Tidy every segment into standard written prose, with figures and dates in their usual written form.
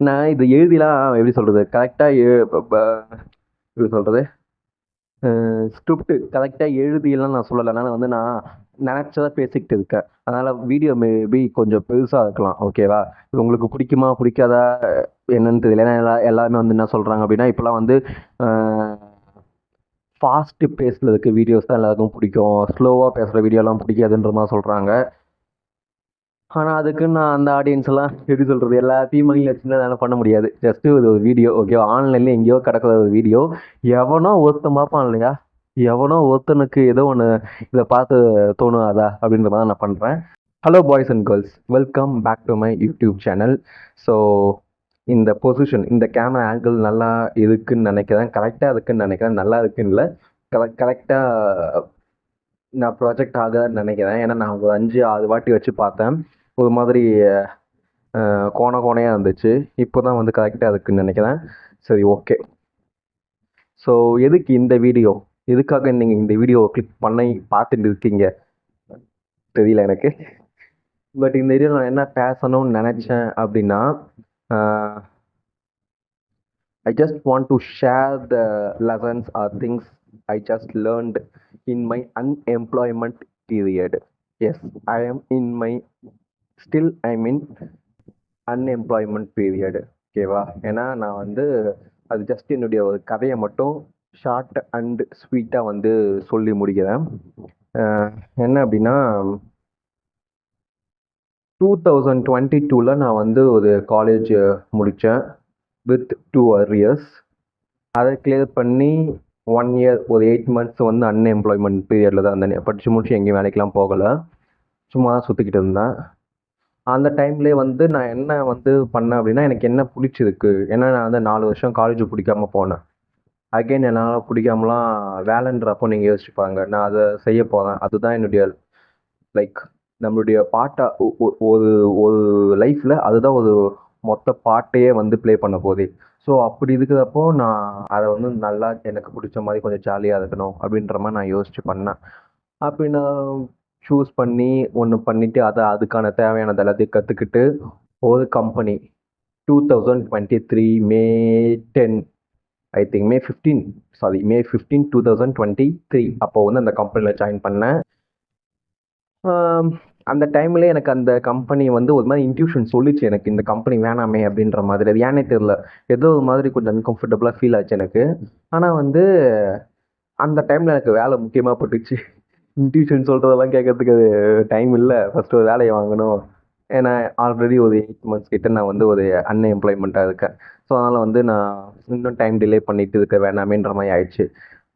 நான் இது எழுதிலாம் எப்படி சொல்கிறது கரெக்டாக எப்படி சொல்கிறது ஸ்கிரிப்ட் கரெக்டாக எழுதியெல்லாம் நான் சொல்லலை. அதனால் வந்து நான் நினச்சதை பேசிக்கிட்டு இருக்கேன். அதனால் வீடியோ மேபி கொஞ்சம் பெருசாக இருக்கலாம். ஓகேவா? இது உங்களுக்கு பிடிக்குமா பிடிக்காதா என்னன்னு தெரியல. ஏன்னா எல்லாருமே வந்து என்ன சொல்கிறாங்க அப்படின்னா, இப்போலாம் வந்து ஃபாஸ்ட்டு பேசுகிறதுக்கு வீடியோஸ் தான் எல்லாருக்கும் பிடிக்கும். ஸ்லோவாக பேசுகிற வீடியோலாம் பிடிக்காதுன்ற மாதிரி சொல்கிறாங்க. ஆனால் அதுக்கு நான் அந்த ஆடியன்ஸ் எல்லாம் எப்படி சொல்கிறது, எல்லாத்தையும் மைண்டில் வச்சுலாம் என்னால் பண்ண முடியாது. ஜஸ்ட்டு இது ஒரு வீடியோ ஓகேவா? ஆன்லைனில் எங்கேயோ கிடக்கிற ஒரு வீடியோ. எவனோ ஒருத்தன் பார்ப்பான் இல்லையா? எவனோ ஒருத்தனுக்கு ஏதோ ஒன்று இதை பார்த்து தோணுதா அப்படின்ற மாதிரி நான் பண்ணுறேன். Hello boys and girls, welcome back to my YouTube channel. So இந்த பொசிஷன், இந்த கேமரா ஆங்கிள் நல்லா இருக்குன்னு நினைக்கிறேன். கரெக்டாக இருக்குன்னு நினைக்கிறேன். நல்லா இருக்குன்னு இல்லை, கரெக்டாக நான் ப்ராஜெக்ட் ஆகுதுன்னு நினைக்கிறேன். ஏன்னா நான் ஒரு 5-6 வாட்டி வச்சு பார்த்தேன். ஒரு மாதிரி கோணையாக இருந்துச்சு. இப்போ தான் வந்து கரெக்டாக இருக்குன்னு நினைக்கிறேன். சரி, ஓகே. ஸோ எதுக்கு இந்த வீடியோ, எதுக்காக நீங்கள் இந்த வீடியோவை கிளிக் பண்ணி பார்த்துட்டு இருக்கீங்க தெரியல எனக்கு. பட் இந்த வீடியோவில் நான் என்ன பேசணும்னு நினச்சேன் அப்படின்னா, I just want to share the lessons or things I just learned in my unemployment period. Yes, I am in my I'm in unemployment period. ஓகேவா? ஏன்னா நான் வந்து அது ஜஸ்ட் என்னுடைய ஒரு கதையை மட்டும் ஷார்ட் அண்ட் ஸ்வீட்டாக வந்து சொல்லி முடிக்கிறேன். என்ன அப்படின்னா, 2022 நான் வந்து ஒரு காலேஜ் முடித்தேன் வித் 2 arrears. அதை கிளியர் பண்ணி 1 year, ஒரு 8 months வந்து அன்எம்ப்ளாய்மெண்ட் பீரியடில் தான் இருந்தேன். படித்து முடிச்சு எங்கேயும் வேலைக்கெலாம் போகலை, சும்மா தான் சுற்றிக்கிட்டு இருந்தேன். அந்த டைம்லேயே வந்து நான் என்ன வந்து பண்ணேன் அப்படின்னா, எனக்கு என்ன பிடிச்சிருக்கு. ஏன்னா நான் வந்து 4 வருஷம் காலேஜ் பிடிக்காம போனேன். அகைன் என்னால் பிடிக்காமலாம் வேலைன்றப்போ நீங்கள் யோசிச்சுப்பாங்க, நான் அதை செய்ய போகிறேன். அதுதான் என்னுடைய லைக் நம்மளுடைய பாட்டாக ஒரு ஒரு லைஃப்பில் அதுதான் ஒரு மொத்த பாட்டையே வந்து ப்ளே பண்ண போகுது. ஸோ அப்படி இருக்கிறப்போ நான் அதை வந்து நல்லா எனக்கு பிடிச்ச மாதிரி கொஞ்சம் ஜாலியாக இருக்கணும் அப்படின்ற மாதிரி நான் யோசிச்சு பண்ணேன். அப்படி நான் சூஸ் பண்ணி ஒன்று பண்ணிவிட்டு அதுக்கான தேவையானது எல்லாத்தையும் கற்றுக்கிட்டு ஒரு கம்பெனி 2023 மே 10, ஐ திங்க் மே 15 2023 அப்போ வந்து அந்த கம்பெனியில் ஜாயின் பண்ணேன். அந்த டைமில் எனக்கு அந்த கம்பெனி வந்து ஒரு மாதிரி இன்ட்யூஷன் சொல்லிச்சு, எனக்கு இந்த கம்பெனி வேணாமே அப்படின்ற மாதிரி. அது ஏன்னே தெரில, ஏதோ ஒரு மாதிரி கொஞ்சம் அன்கம்ஃபர்டபுளாக ஃபீல் ஆச்சு எனக்கு. ஆனால் வந்து அந்த டைமில் எனக்கு வேலை முக்கியமாக பட்டுச்சு. இன்ட்யூஷன் சொல்கிறதெல்லாம் கேட்கறதுக்கு அது டைம் இல்லை. ஃபஸ்ட்டு ஒரு வேலையை வாங்கணும். ஏன்னா ஆல்ரெடி ஒரு 8 months கிட்ட நான் வந்து ஒரு அன்எம்ப்ளாய்மெண்ட்டாக இருக்கேன். ஸோ அதனால் வந்து நான் இன்னும் டைம் டிலே பண்ணிட்டு இருக்க வேணாமேன்ற மாதிரி ஆயிடுச்சு.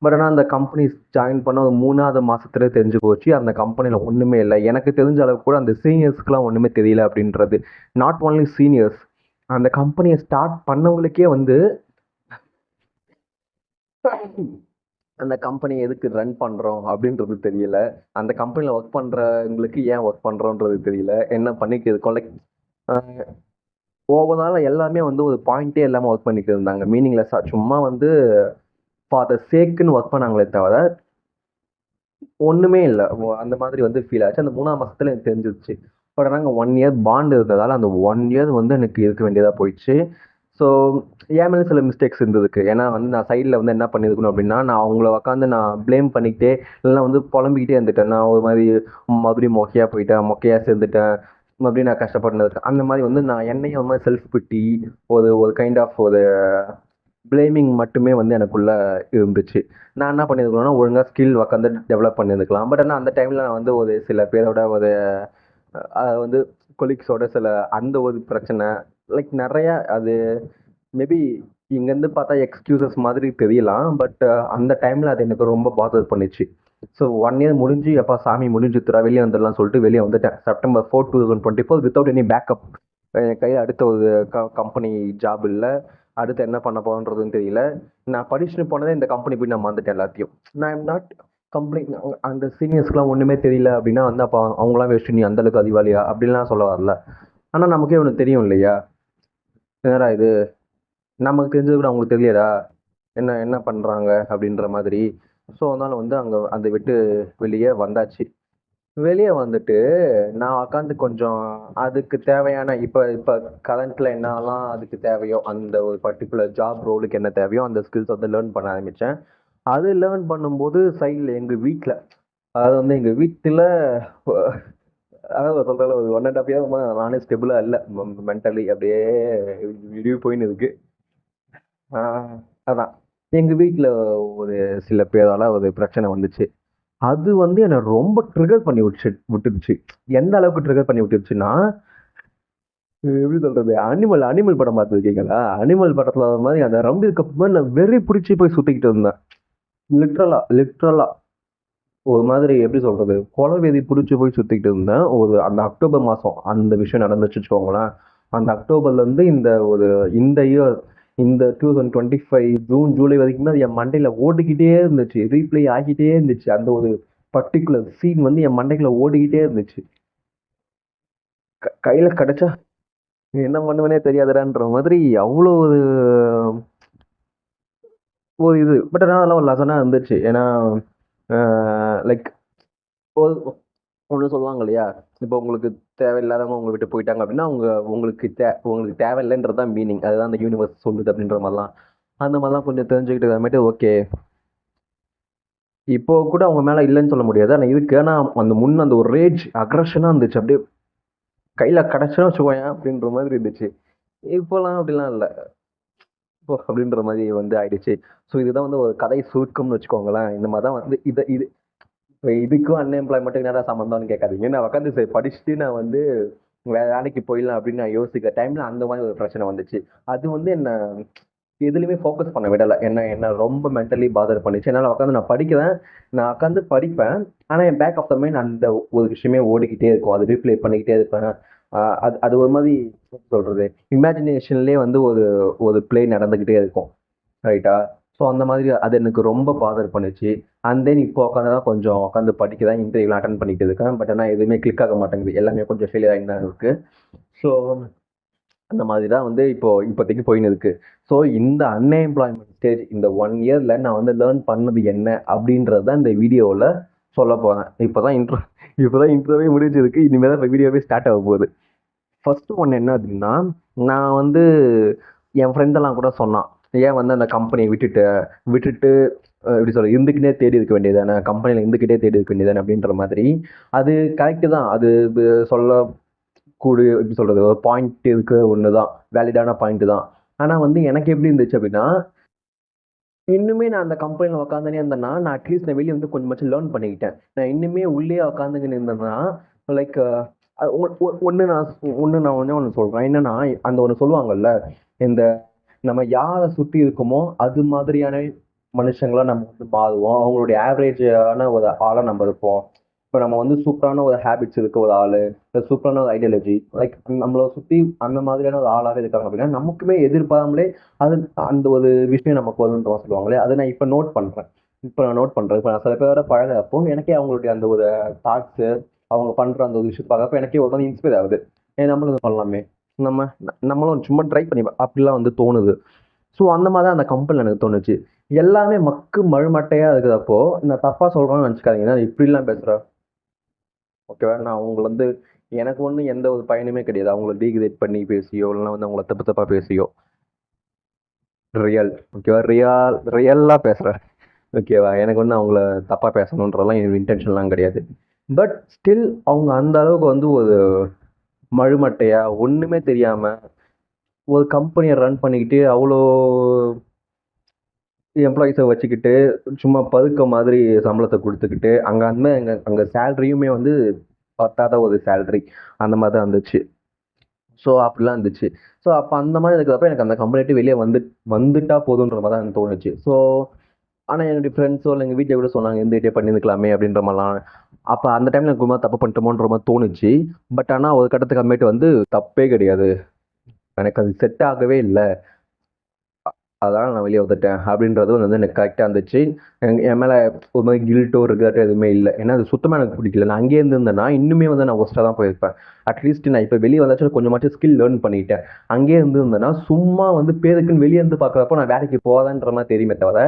பட் ஆனால் அந்த கம்பெனி ஜாயின் பண்ண ஒரு 3வது மாதத்துல தெரிஞ்சு போச்சு, அந்த கம்பெனியில் ஒன்றுமே இல்லை. எனக்கு தெரிஞ்ச அளவுக்கு கூட அந்த சீனியர்ஸ்க்குலாம் ஒன்றுமே தெரியல அப்படின்றது. நாட் ஓன்லி சீனியர்ஸ், அந்த கம்பெனியை ஸ்டார்ட் பண்ணவங்களுக்கே வந்து அந்த கம்பெனி எதுக்கு ரன் பண்ணுறோம் அப்படின்றது தெரியல. அந்த கம்பெனியில் ஒர்க் பண்ணுறவங்களுக்கு ஏன் ஒர்க் பண்ணுறோன்றது தெரியல. என்ன பண்ணிக்கிறது கொலைக் ஓவரால் எல்லாமே வந்து ஒரு பாயிண்ட்டே இல்லாமல் ஒர்க் பண்ணிட்டு இருந்தாங்க. மீனிங்லெஸ்ஸாக சும்மா வந்து ஃபார் த சேக்குன்னு ஒர்க் பண்ணாங்களே தவிர ஒன்றுமே இல்லை. அந்த மாதிரி வந்து ஃபீல் ஆச்சு. அந்த 3ஆம் மாதத்துல எனக்கு தெரிஞ்சிருச்சு. பட் நாங்கள் 1 year பாண்ட் இருந்ததால் அந்த 1 year வந்து எனக்கு இருக்க வேண்டியதாக போயிடுச்சு. ஸோ என் மேலே சில மிஸ்டேக்ஸ் இருந்ததுக்கு. ஏன்னா வந்து நான் சைடில் வந்து என்ன பண்ணியிருக்கணும் அப்படின்னா, நான் அவங்கள உட்காந்து நான் ப்ளேம் பண்ணிக்கிட்டே இல்லைனா வந்து புலம்பிக்கிட்டே இருந்துட்டேன். நான் ஒரு மாதிரி மறுபடியும் மொக்கையாக போயிட்டேன், மொக்கையாக சேர்ந்துட்டேன், மறுபடியும் நான் கஷ்டப்பட்டு இருக்கேன். அந்த மாதிரி வந்து நான் என்னையும் ஒரு மாதிரி செல்ஃப் பிட்டி, ஒரு ஒரு கைண்ட் ஆஃப் ஒரு ப்ளேமிங் மட்டுமே வந்து எனக்குள்ளே இருந்துச்சு. நான் என்ன பண்ணியிருக்கணும்னா, ஒழுங்காக ஸ்கில் உட்காந்து டெவலப் பண்ணியிருக்கலாம். பட் ஆனால் அந்த டைமில் நான் வந்து ஒரு சில பேரோட ஒரு வந்து கொலீக்ஸோட சில அந்த ஒரு பிரச்சனை லைக் நிறையா. அது மேபி இங்கேருந்து பார்த்தா எக்ஸ்கியூசஸ் மாதிரி தெரியலாம். பட் அந்த டைமில் அது எனக்கு ரொம்ப பாதர் பண்ணிச்சு. ஸோ 1 year முடிஞ்சு எப்போ சாமி முடிஞ்சுத்துறா வெளியே வந்துடலாம் சொல்லிட்டு வெளியே வந்துட்டேன். September 4, 2024 without any backup. என் கையில் அடுத்த ஒரு கம்பெனி ஜாப் இல்லை. அடுத்து என்ன பண்ண போகிறன்றதுன்னு தெரியல. நான் படிச்சுட்டு போனதே இந்த கம்பெனி போய் நான் மறந்துட்டேன் எல்லாத்தையும். நான் எம் நாட் கம்ப்ளைண்ட். அந்த சீனியர்ஸ்க்குலாம் ஒன்றுமே தெரியல அப்படின்னா வந்து அப்போ அவங்களாம் வேஸ்ட்டு, நீ அந்தளவுக்கு அறிவாளியா அப்படின்லாம் சொல்ல வரல. ஆனால் நமக்கே ஒன்று தெரியும் இல்லையா, என்னடா இது நமக்கு தெரிஞ்சது கூட அவங்களுக்கு தெரியலடா, என்ன என்ன பண்ணுறாங்க அப்படின்ற மாதிரி. ஸோ அதனால் வந்து அங்கே அதை விட்டு வெளியே வந்தாச்சு. வெளிய வந்துட்டு, நான் உக்காந்து கொஞ்சம் அதுக்கு தேவையான இப்ப இப்ப கரண்ட்ல என்னலாம் அதுக்கு தேவையோ, அந்த ஒரு பர்ட்டிகுலர் ஜாப் ரோலுக்கு என்ன தேவையோ, அந்த ஸ்கில்ஸ் வந்து லேர்ன் பண்ண ஆரம்பிச்சேன். அது லேர்ன் பண்ணும்போது சைட்ல எங்க வீட்ல, அதாவது வந்து எங்க வீட்ல அதாவது சொல்றேன்ல ஒரு 1 1/2 இயர்மா நானே ஸ்டெபிளா இல்ல. மென்டலி அப்படியே இப்படியே போயின்னு இருக்கு. ஆ அதான். எங்க வீட்ல ஒரு சில பேரால ஒரு பிரச்சனை வந்துச்சு. அது வந்து என்ன ரொம்ப ட்ரிகர் பண்ணி விட்டுருச்சு. எந்த அளவுக்கு ட்ரிகர் பண்ணி விட்டுருச்சுன்னா, எப்படி சொல்றது? அனிமல் அனிமல் படம் பார்த்துருக்கீங்களா? அனிமல் படத்துல வர மாரி அந்த ரம்பீர் கபூர் நான் வெறி பிடிச்சு போய் சுத்திக்கிட்டு இருந்தேன். லிட்ரலா லிட்ரலா. ஒரு மாதிரி எப்படி சொல்றது? கொலை வெறி பிடிச்சு போய் சுத்திக்கிட்டு இருந்தேன். ஒரு அந்த அக்டோபர் மாசம் அந்த விஷயம் நடந்துச்சு வச்சுக்கோங்களேன். அந்த அக்டோபர்ல இருந்து இந்த இயர் இந்த 2025 ஜூன், ஜூலை வரைக்குமே அது என் மண்டையில ஓடிக்கிட்டே இருந்துச்சு. ரீப்ளே ஆகிட்டே இருந்துச்சு. அந்த ஒரு பர்ட்டிகுலர் சீன் வந்து என் மண்டைக்குள்ள ஓடிக்கிட்டே இருந்துச்சு. கையில கிடைச்சா என்ன பண்ணுவேனே தெரியாதுடான்ற மாதிரி அவ்வளோ ஒரு ஒரு இது. பட் ஆனா அதெல்லாம் ஒரு லெசனா இருந்துச்சு. ஏன்னா லைக் ஒண்ணு சொல்லுவாங்க இல்லையா? இப்போ உங்களுக்கு தேவையில்லாதவங்க உங்கள விட்டு போயிட்டாங்க அப்படின்னா, உங்களுக்கு தேவையில்லன்றது தான் மீனிங். அதுதான் அந்த யூனிவர்ஸ் சொல்லுது அப்படின்ற மாரிலாம். அந்த மாரிலாம் கொஞ்சம் தெரிஞ்சுக்கிட்டு அப்புறமேட்டு ஓகே. இப்போ கூட அவங்க மேல இல்லன்னு சொல்ல முடியாது. ஆனா இருக்கு. ஆனா அந்த ஒரு ரேஜ், அக்ரஷனா இருந்துச்சு. அப்படியே கையில கிடைச்சுச்சுன்னு வச்சுக்கோயேன் அப்படின்ற மாதிரி இருந்துச்சு. இப்போலாம் அப்படிலாம் இல்ல. இப்போ அப்படின்ற மாரி வந்து ஆயிடுச்சு. ஸோ இதுதான் வந்து ஒரு கதை சுருக்கம்னு வச்சுக்கோங்களேன். இந்த மாரி தான் வந்து இது இப்ப இதுக்கும் அன்எம்ப்ளாய்மெண்ட்டுக்கும் என்னடா சம்மந்தம்னு கேட்காதீங்க. நான் உட்காந்து சரி படிச்சுட்டு நான் வந்து வேற வேலைக்கு போயிடலாம் அப்படின்னு நான் யோசிக்கிற டைம்ல அந்த மாதிரி ஒரு பிரச்சனை வந்துச்சு. அது வந்து என்ன எதுலயுமே ஃபோக்கஸ் பண்ண விடல. என்ன ரொம்ப மென்டலி பாதர் பண்ணுச்சு. என்னால உட்காந்து நான் படிக்கிறேன். நான் உட்காந்து படிப்பேன். ஆனா என் பேக் ஆஃப் த மைண்ட் அந்த ஒரு விஷயமே ஓடிக்கிட்டே இருக்கும். அது ரீப்ளே பண்ணிக்கிட்டே இருப்பேன். அது அது ஒரு மாதிரி எப்படி சொல்றது? இமேஜினேஷன்லயே வந்து ஒரு ஒரு ப்ளே நடந்துகிட்டே இருக்கும். ரைட்டா? ஸோ அந்த மாதிரி அது எனக்கு ரொம்ப பாதர் பண்ணுச்சு. அண்ட் தென் இப்போ உட்காந்து தான் கொஞ்சம் உட்காந்து படிக்கிறேன். இன்டர்வியூலாம் அட்டெண்ட் பண்ணிட்டு இருக்கேன். பட் ஆனா எதுவுமே கிளிக் ஆக மாட்டேங்குது. எல்லாமே கொஞ்சம் ஃபெயிலியர் ஆகிட்டு தான் இருக்கு. ஸோ அந்த மாதிரி தான் வந்து இப்போதைக்கு போயின்னு இருக்கு. ஸோ இந்த அன்எம்ப்ளாய்மெண்ட் ஸ்டேஜ் இந்த 1 இயர்ல நான் வந்து லேர்ன் பண்ணது என்ன அப்படின்றது தான் இந்த வீடியோவில் சொல்ல போறேன். இப்போதான் இன்ட்ரோவே முடிஞ்சிருக்கு. இனிமேல் தான் இப்போ வீடியோவே ஸ்டார்ட் ஆக போகுது. ஃபர்ஸ்ட் ஒன் என்ன அப்படின்னா, நான் வந்து என் ஃப்ரெண்டெல்லாம் கூட சொன்னான். ஏன் வந்து அந்த கம்பெனியை விட்டுட்டு எப்படி சொல்றது இருந்துக்கிட்டே தேடி இருக்க வேண்டியதானே, கம்பெனியில் இருந்துக்கிட்டே தேடி இருக்க வேண்டியதானே அப்படின்ற மாதிரி. அது கரெக்டு தான். அது சொல்ல எப்படி சொல்றது ஒரு பாயிண்ட் இருக்கு ஒன்று தான், வேலிடான பாயிண்ட் தான். ஆனால் வந்து எனக்கு எப்படி இருந்துச்சு அப்படின்னா, இன்னுமே நான் அந்த கம்பெனியில் உட்காந்துனே இருந்தேன்னா நான் அட்லீஸ்ட் நான் வெளியே வந்து கொஞ்சமாச்சும் லேர்ன் பண்ணிக்கிட்டேன். நான் இன்னுமே உள்ளே உட்காந்துக்கின்னு இருந்தேன்னா லைக் ஒன்று நான் ஒன்று சொல்கிறேன் என்னன்னா, அந்த ஒன்று சொல்லுவாங்கல்ல, இந்த நம்ம யாரை சுற்றி இருக்கோமோ அது மாதிரியான மனுஷங்களா நம்ம வந்து மாறுவோம். அவங்களுடைய ஆவரேஜான ஒரு ஆளாக நம்ம இருப்போம். இப்போ நம்ம வந்து சூப்பரான ஒரு ஹேபிட்ஸ் இருக்க ஒரு ஆள், சூப்பரான ஒரு ஐடியாலஜி லைக் நம்மளை சுற்றி அந்த மாதிரியான ஒரு ஆளாகவே இருக்காங்க அப்படின்னா நமக்குமே எதிர்பாராமலே அது அந்த ஒரு விஷயம் நமக்கு வரும்ன்ற சொல்லுவாங்களே, அதை நான் இப்போ நான் சில பேரோட பழகிறப்போ எனக்கே அவங்களுடைய அந்த ஒரு தாட்ஸு அவங்க பண்ணுற அந்த ஒரு விஷயத்தை பார்க்குறப்ப எனக்கே ஒரு மாதிரி இன்ஸ்பயர் ஆகுது. நம்மளும் இது பண்ணலாமே, நம்ம நம்மளும் சும்மா ட்ரை பண்ணி அப்படிலாம் வந்து தோணுது. ஸோ அந்த மாதிரி தான் அந்த கம்பெனியில் எனக்கு தோணுச்சு. எல்லாமே மழுமட்டையாக இருக்கிறப்போ நான் தப்பாக சொல்கிறேன்னு நினச்சிக்காதீங்க. நான் இப்படிலாம் பேசுகிறேன் ஓகேவா? நான் அவங்கள வந்து எனக்கு ஒன்றும் எந்த ஒரு பயனுமே கிடையாது. அவங்கள டீக்ரேட் பண்ணி பேசியோ இல்லைன்னா வந்து அவங்கள தப்பு தப்பாக பேசியோ ரியல் ஓகேவா? ரியலாக பேசுகிறேன் ஓகேவா? எனக்கு வந்து அவங்கள தப்பாக பேசணுன்றலாம் என்னோட இன்டென்ஷன்லாம் கிடையாது. பட் ஸ்டில் அவங்க அந்த அளவுக்கு வந்து ஒரு மழுமட்டையா ஒன்றுமே தெரியாமல் ஒரு கம்பெனியை ரன் பண்ணிக்கிட்டு அவ்வளோ எம்ப்ளாயீஸை வச்சுக்கிட்டு சும்மா பதுக்க மாதிரி சம்பளத்தை கொடுத்துக்கிட்டு அங்கே சேலரியுமே வந்து பத்தாத ஒரு சேலரி அந்த மாதிரி தான் இருந்துச்சு. ஸோ அப்படிலாம் இருந்துச்சு. ஸோ அப்போ அந்த மாதிரி இருக்கிறப்ப எனக்கு அந்த கம்பெனி விட்டு வெளியே வந்துட்டா போதுன்ற மாதிரி தான் எனக்கு தோணுச்சு. ஸோ ஆனால் என்னுடைய ஃப்ரெண்ட்ஸோ இல்லை எங்கள் வீட்டில் கூட சொன்னாங்க இருந்துகிட்டே பண்ணியிருக்கலாமே அப்படின்ற மாதிரிலாம். அப்போ அந்த டைமில் எனக்கு ரொம்ப தப்பு பண்ணிட்டோமோன்ற மாதிரி தோணுச்சு. பட் ஆனால் ஒரு கட்டத்துக்கு அப்புறமேட்டு வந்து தப்பே கிடையாது, எனக்கு அது செட் ஆகவே இல்லை, அதனால நான் வெளியே வந்துட்டேன் அப்படின்றது வந்து எனக்கு கரெக்டாக இருந்துச்சு. என் மேலே ஒரு மாதிரி கில்ட்டோ ரிக்ரெட்டோ எதுவுமே இல்லை. ஏன்னா அது சுத்தமாக எனக்கு பிடிக்கல. நான் அங்கேயே இருந்திருந்தேன்னா இன்னுமே வந்து நான் ஒஸ்ட்டாக தான் போயிருப்பேன். அட்லீஸ்ட் நான் இப்போ வெளியே வந்தாச்சும் கொஞ்சமாச்சும் ஸ்கில் லேர்ன் பண்ணிட்டேன். அங்கேயே இருந்திருந்தேன்னா சும்மா வந்து பேருக்குன்னு வெளியே இருந்து பார்க்குறப்போ நான் வேலைக்கு போகாதன்ற மாதிரி தெரியுமே தவிர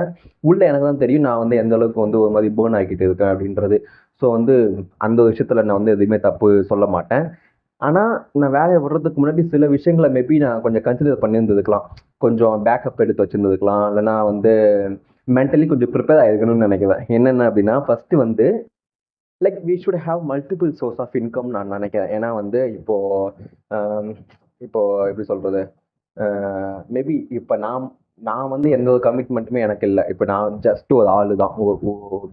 உள்ளே எனக்கு தான் தெரியும் நான் வந்து எந்த அளவுக்கு வந்து ஒரு மாதிரி பேர்ன் ஆகிட்டு இருக்கேன் அப்படின்றது. ஸோ வந்து அந்த விஷயத்தில் நான் வந்து எதுவுமே தப்பு சொல்ல மாட்டேன். ஆனால் நான் வேலையை விடுறதுக்கு முன்னாடி சில விஷயங்களை மேபி நான் கொஞ்சம் கன்சிடர் பண்ணியிருந்ததுக்கலாம். கொஞ்சம் பேக்கப் எடுத்து வச்சுருந்துருக்கலாம். இல்லைனா வந்து மென்டலி கொஞ்சம் ப்ரிப்பேர் ஆகிருக்கணும்னு நினைக்கிறேன். என்னென்ன அப்படின்னா ஃபஸ்ட்டு வந்து like we should have multiple source of income நான் நினைக்கிறேன். ஏன்னா வந்து இப்போ எப்படி சொல்கிறது, மேபி இப்போ நான் வந்து எந்த ஒரு கமிட்மெண்ட்டுமே எனக்கு இல்லை. இப்போ நான் ஜஸ்ட் ஒரு ஆள் தான்,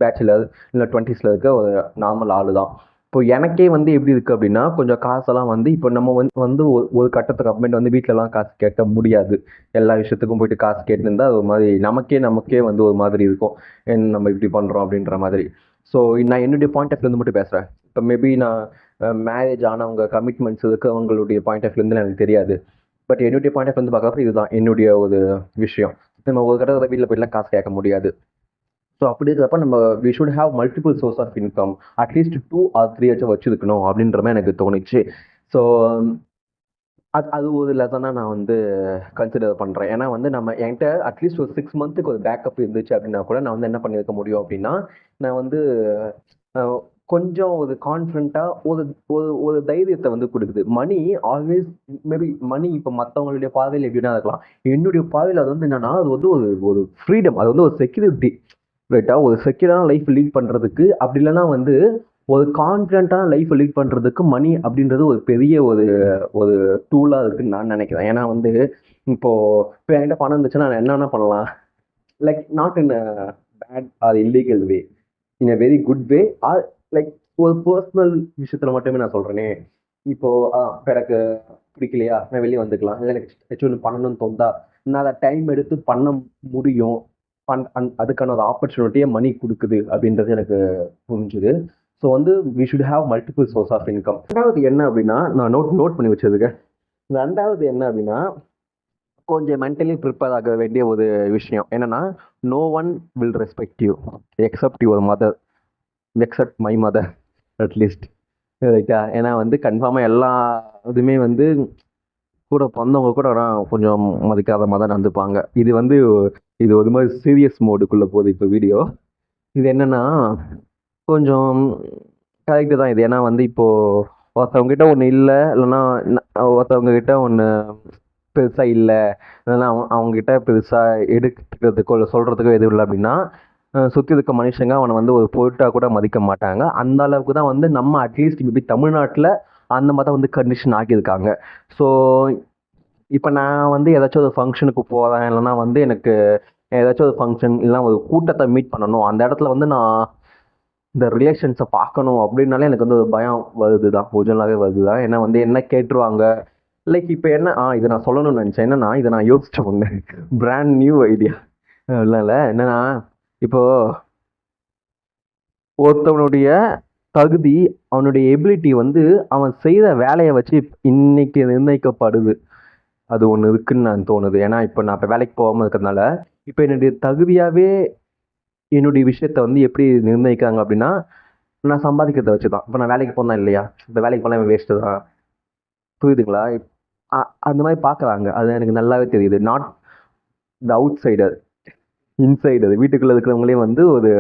பேச்சுலர் இல்லை 20s இருக்க ஒரு நார்மல் ஆள் தான். இப்போ எனக்கே வந்து எப்படி இருக்குது அப்படின்னா, கொஞ்சம் காசெல்லாம் வந்து இப்போ நம்ம வந்து ஒரு கட்டத்துக்கு அப்புறமேட்டு வந்து வீட்டிலலாம் காசு கேட்க முடியாது. எல்லா விஷயத்துக்கும் போயிட்டு காசு கேட்டுருந்தா ஒரு மாதிரி நமக்கே வந்து ஒரு மாதிரி இருக்கும். நம்ம இப்படி பண்ணுறோம் அப்படின்ற மாதிரி. ஸோ நான் என்னுடைய பாயிண்ட் ஆஃப் வியூ மட்டும் பேசுகிறேன். இப்போ மேபி நான் மேரேஜ் ஆனவங்க கமிட்மெண்ட்ஸ் இருக்கவங்களுடைய பாயிண்ட் ஆஃப் வியூலேருந்து எனக்கு தெரியாது. பட் என்னுடைய பாயிண்ட் ஆஃப் வந்து பார்க்குறப்ப இதுதான் என்னுடைய ஒரு விஷயம். நம்ம ஒரு கட்டத்தில் வீட்டில் போய்ட்டுலாம் காசு கேட்க முடியாது. ஸோ அப்படி இருக்கிறப்ப நம்ம we should have multiple source of income, at least 2 or 3 வச்சுருக்கணும் அப்படின்ற மாதிரி எனக்கு தோணுச்சு. ஸோ அது ஒரு லெசனாக நான் வந்து கன்சிடர் பண்ணுறேன். ஏன்னா வந்து நம்ம என்கிட்ட அட்லீஸ்ட் ஒரு 6 மந்த்துக்கு ஒரு பேக்கப் இருந்துச்சு அப்படின்னா கூட நான் வந்து என்ன பண்ணியிருக்க முடியும் அப்படின்னா, நான் வந்து கொஞ்சம் ஒரு கான்ஃபிடண்ட்டாக ஒரு ஒரு ஒரு தைரியத்தை வந்து கொடுக்குது. மணி ஆல்வேஸ் மேபி மணி இப்போ மற்றவங்களுடைய பார்வையில் எப்படின்னா இருக்கலாம். என்னுடைய பார்வையில் அது வந்து என்னன்னா, அது வந்து ஒரு ஒரு ஃப்ரீடம், அது வந்து ஒரு செக்யூரிட்டி. ரைட்டா? ஒரு செக்யூரான லைஃப் லீட் பண்ணுறதுக்கு, அப்படி இல்லைன்னா வந்து ஒரு கான்ஃபிடென்ட்டான லைஃப்பை லீட் பண்ணுறதுக்கு மணி அப்படின்றது ஒரு பெரிய ஒரு ஒரு டூலாக இருக்குன்னு நான் நினைக்கிறேன். ஏன்னா வந்து இப்போ என்கிட்ட பணம் இருந்துச்சுன்னா நான் என்ன வேணா பண்ணலாம். Like not in a bad or illegal way, in a very good way. Or like ஒரு பர்சனல் விஷயத்தில் மட்டுமே நான் சொல்கிறேனே. இப்போ எனக்கு பிடிக்கலையா, நான் வெளியே வந்துக்கலாம். இல்லை எனக்கு ஏதாச்சும் ஒன்று பண்ணணும்னு தோணுதா, நான் அதை டைம் எடுத்து பண்ண முடியும். அதுக்கான ஒரு ஆப்பர்ச்சுனிட்டியை மணி கொடுக்குது அப்படின்றது எனக்கு புரிஞ்சுது. ஸோ வந்து we should have multiple source of income. ரெண்டாவது என்ன அப்படின்னா, நான் நோட் பண்ணி வச்சிருக்கேன். ரெண்டாவது என்ன அப்படின்னா, கொஞ்சம் மென்டலி ப்ரிப்பேர் ஆக வேண்டிய ஒரு விஷயம் என்னன்னா, no one will respect you except your mother, except my mother at least. ரைட்டா? ஏன்னா வந்து கன்ஃபார்மாக எல்லா இதுவுமே வந்து கூட பிறந்தவங்க கூட கொஞ்சம் மதிக்காத மாதிரி தான் நடந்துப்பாங்க. இது ஒரு மாதிரி சீரியஸ் மோடுக்குள்ளே போகுது இப்போ வீடியோ. இது என்னென்னா கொஞ்சம் கரெக்டு தான் இது. ஏன்னா வந்து இப்போது ஒருத்தவங்ககிட்ட ஒன்று இல்லை, இல்லைன்னா ஒருத்தவங்ககிட்ட ஒன்று பெருசாக இல்லை, இல்லைன்னா அவங்ககிட்ட பெருசாக எடுக்கிறதுக்கோ இல்லை சொல்கிறதுக்கோ எதுவும் இல்லை அப்படின்னா, சுற்றி இருக்க மனுஷங்க அவனை வந்து ஒரு பொருட்டாக கூட மதிக்க மாட்டாங்க. அந்த அளவுக்கு தான் வந்து நம்ம அட்லீஸ்ட் மேபி தமிழ்நாட்டில் அந்த மாதிரி தான் வந்து கண்டிஷன் ஆக்கியிருக்காங்க. ஸோ இப்போ நான் வந்து ஏதாச்சும் ஒரு ஃபங்க்ஷனுக்கு போகிறேன், இல்லைன்னா வந்து எனக்கு ஏதாச்சும் ஒரு ஃபங்க்ஷன் இல்லைனா ஒரு கூட்டத்தை மீட் பண்ணணும், அந்த இடத்துல வந்து நான் இந்த ரிலேஷன்ஸை பார்க்கணும் அப்படின்னாலே எனக்கு வந்து ஒரு பயம் வருது தான், ஒரிஜினலாகவே வருது தான். ஏன்னா வந்து என்ன கேட்டுருவாங்க. லைக் இப்போ என்ன இதை நான் சொல்லணும்னு நினச்சேன். என்னன்னா இதை நான் யோசிச்ச ஒன்று பிராண்ட் நியூ ஐடியா இல்லை என்னன்னா, இப்போது ஒருத்தவனுடைய தகுதி, அவனுடைய எபிலிட்டி வந்து அவன் செய்கிற வேலையை வச்சு இன்னைக்கு நிர்ணயிக்கப்படுது. அது ஒன்று இருக்குன்னு நான் தோணுது. ஏன்னா இப்போ நான் வேலைக்கு போகாமல் இருக்கிறதுனால இப்போ என்னுடைய தகுதியாகவே என்னுடைய விஷயத்த வந்து எப்படி நிர்ணயிக்கிறாங்க அப்படின்னா, நான் சம்பாதிக்கிறத வச்சு தான். இப்போ நான் வேலைக்கு போனேன் இல்லையா, இப்போ வேலைக்கு போனால் வேஸ்ட்டு தான். புரியுதுங்களா? அந்த மாதிரி பார்க்குறாங்க. அது எனக்கு நல்லாவே தெரியுது. Not the out cider, insider. வீட்டுக்குள்ளே இருக்கிறவங்களே வந்து ஒரு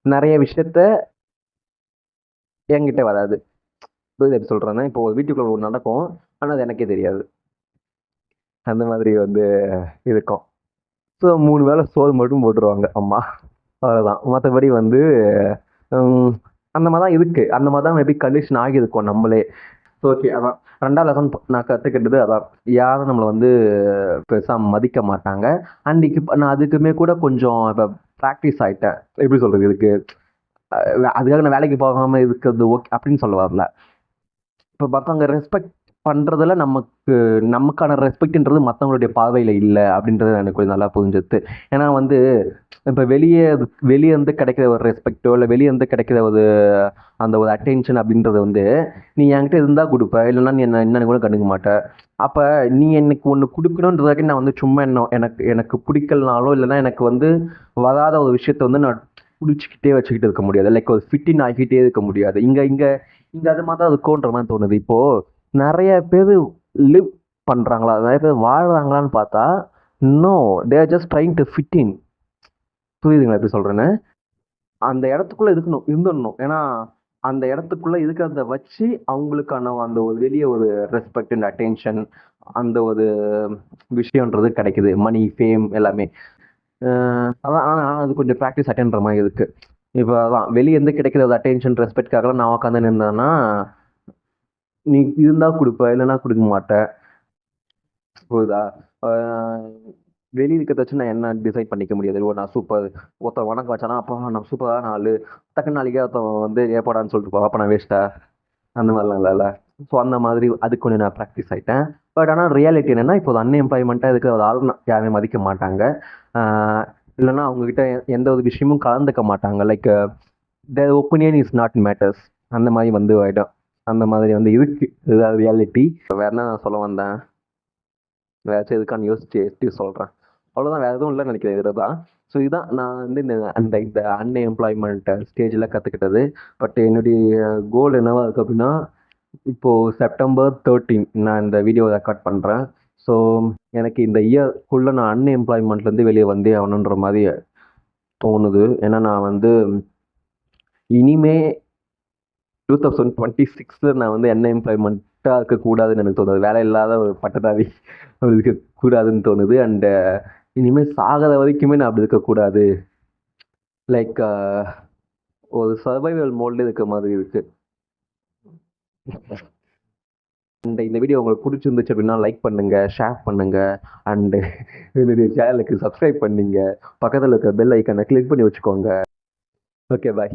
நிறைய விஷயத்த என்கிட்ட வராது. புரியுது எப்படி சொல்கிறேன்னா, இப்போ ஒரு வீட்டுக்குள்ளே ஒன்று நடக்கும், ஆனால் அது எனக்கே தெரியாது. அந்த மாதிரி வந்து இருக்கும். ஸோ 3 வேளை சோறு மட்டும் போட்டுருவாங்க அம்மா, அவ்வளோதான். மற்றபடி வந்து அந்த மாதிரி தான் இருக்குது. அந்த மாதிரி தான் மேபி கண்டிஷன் ஆகியிருக்கோம் நம்மளே. ஸோ ஓகே, அதான் 2வது லெசன் நான் கற்றுக்கிட்டது அதான். யாரும் நம்மளை வந்து பெருசாக மதிக்க மாட்டாங்க. அண்ட் இப்போ நான் அதுக்குமே கூட கொஞ்சம் இப்போ ப்ராக்டிஸ் ஆகிட்டேன். எப்படி சொல்கிறது, இதுக்கு அதுக்காக நான் வேலைக்கு போகாமல் இருக்கிறது ஓகே அப்படின்னு சொல்ல வரல. இப்போ மற்றவங்க ரெஸ்பெக்ட் பண்ணுறதுல நமக்கான ரெஸ்பெக்ட்ன்றது மற்றவங்களுடைய பார்வையில் இல்லை அப்படின்றது எனக்கு கொஞ்சம் நல்லா புரிஞ்சுது. ஏன்னா வந்து இப்போ வெளியே இருந்து கிடைக்கிற ஒரு ரெஸ்பெக்டோ இல்லை வெளியே இருந்து கிடைக்கிற அந்த ஒரு அட்டென்ஷன் அப்படின்றது வந்து நீ என்கிட்ட இருந்தால் கொடுப்ப, இல்லைன்னா நீ என்னன்னு கூட கண்டுக்க மாட்டேன். அப்போ நீ எனக்கு ஒன்று கொடுக்கணுன்றதுக்கு நான் வந்து சும்மா எனக்கு பிடிக்கலனாலோ இல்லைன்னா எனக்கு வந்து வராத ஒரு விஷயத்த வந்து நான் பிடிச்சிக்கிட்டே வச்சுக்கிட்டு இருக்க முடியாது. லைக் ஒரு ஃபிட்டின் ஆகிக்கிட்டே இருக்க முடியாது. இங்கே அது மாதிரி தான் இருக்குன்ற மாதிரி தோணுது. இப்போது நிறைய பேர் லிவ் பண்ணுறாங்களா, நிறைய பேர் வாழ்கிறாங்களான்னு பார்த்தா no, they are just trying to fit in. புரியுதுங்களா எப்படி சொல்கிறேன்னு? அந்த இடத்துக்குள்ள இருந்துடணும். ஏன்னா அந்த இடத்துக்குள்ள இருக்கிறத வச்சு அவங்களுக்கான அந்த ஒரு வெளிய ஒரு ரெஸ்பெக்ட் அண்ட் அட்டென்ஷன் அந்த ஒரு விஷயம்ன்றது கிடைக்குது. மணி, ஃபேம் எல்லாமே. அதான் ஆனா அது கொஞ்சம் ப்ராக்டிஸ் அட்டெண்ட்ற மாதிரி இருக்கு. இப்போ அதான் வெளிய இருந்து கிடைக்கிற ஒரு அட்டென்ஷன், ரெஸ்பெக்ட்காகலாம் நான் உட்காந்து நின்னேன்னா, நீ இருந்தா குடுப்ப, இல்லன்னா குடுக்க மாட்ட. புரியுதா? ஆ வெளிய இருக்கிறத வச்சு நான் என்ன டிசைட் பண்ணிக்க முடியாது. ஓ! நான் சூப்பர். ஒருத்தன் வணக்கம் வச்சானா, அப்பா நான் சூப்பரான ஆளு. டக்குன்னு நாளைக்கே ஒருத்தன் வந்து ஏப்பாடான்னு சொல்லிட்டு போவான். அப்ப நான் வேஸ்ட்டா? அந்த மாதிரிலாம் இல்லல்ல. ஸோ அந்த மாதிரி அதுக்கு கொஞ்சம் நான் ப்ராக்டிஸ் ஆயிட்டேன். பட் ஆனா ரியாலிட்டி என்னன்னா, இப்போ அன்எம்ப்ளாய்மெண்ட்டா இருக்கிற ஒரு ஆள் யாருமே மதிக்க மாட்டாங்க. ஆ இல்லன்னா அவங்ககிட்ட எந்த ஒரு விஷயமும் கலந்துக்க மாட்டாங்க. Like there opinion is not matters. அந்த மாதிரி வந்து ஆயிடும். அந்த மாதிரி வந்து இருக்கு. இதுதான் ரியாலிட்டி. வேற என்ன நான் சொல்ல வந்தேன்? வேறாச்சும் எதுக்கான்னு யோசிச்சு சொல்கிறேன். அவ்வளோதான், வேறு எதுவும் இல்லைன்னு நினைக்கிறேன். இதில் தான். ஸோ இதுதான் நான் வந்து இந்த அன்எம்ப்ளாய்மெண்ட் ஸ்டேஜில் கற்றுக்கிட்டது. பட் என்னுடைய கோல் என்னவா இருக்குது அப்படின்னா, இப்போது செப்டம்பர் 13 நான் இந்த வீடியோ ரெக்கார்ட் பண்ணுறேன். ஸோ எனக்கு இந்த இயர்க்குள்ளே நான் அன்எம்ப்ளாய்மெண்ட்லேருந்து வெளியே வந்தே ஆகணுன்ற மாதிரி தோணுது. ஏன்னா நான் வந்து இனிமே 2026 நான் வந்து அன்எம்ப்ளாய்மெண்ட்டாக இருக்கக்கூடாதுன்னு எனக்கு தோணுது. வேலை இல்லாத ஒரு பட்டதாரி அப்படி இருக்கக்கூடாதுன்னு தோணுது. அண்டு இனிமேல் சாகிற வரைக்குமே நான் அப்படி இருக்கக்கூடாது. லைக் ஒரு சர்வைவல் மோட்ல இருக்க மாதிரி இருக்கு. இந்த வீடியோ உங்களுக்கு பிடிச்சிருந்துச்சு அப்படின்னா லைக் பண்ணுங்க, ஷேர் பண்ணுங்க, அண்டு என்னுடைய சேனலுக்கு சப்ஸ்கிரைப் பண்ணுங்க. பக்கத்தில் இருக்க பெல் ஐக்கானை கிளிக் பண்ணி வச்சுக்கோங்க. ஓகே, பாய்.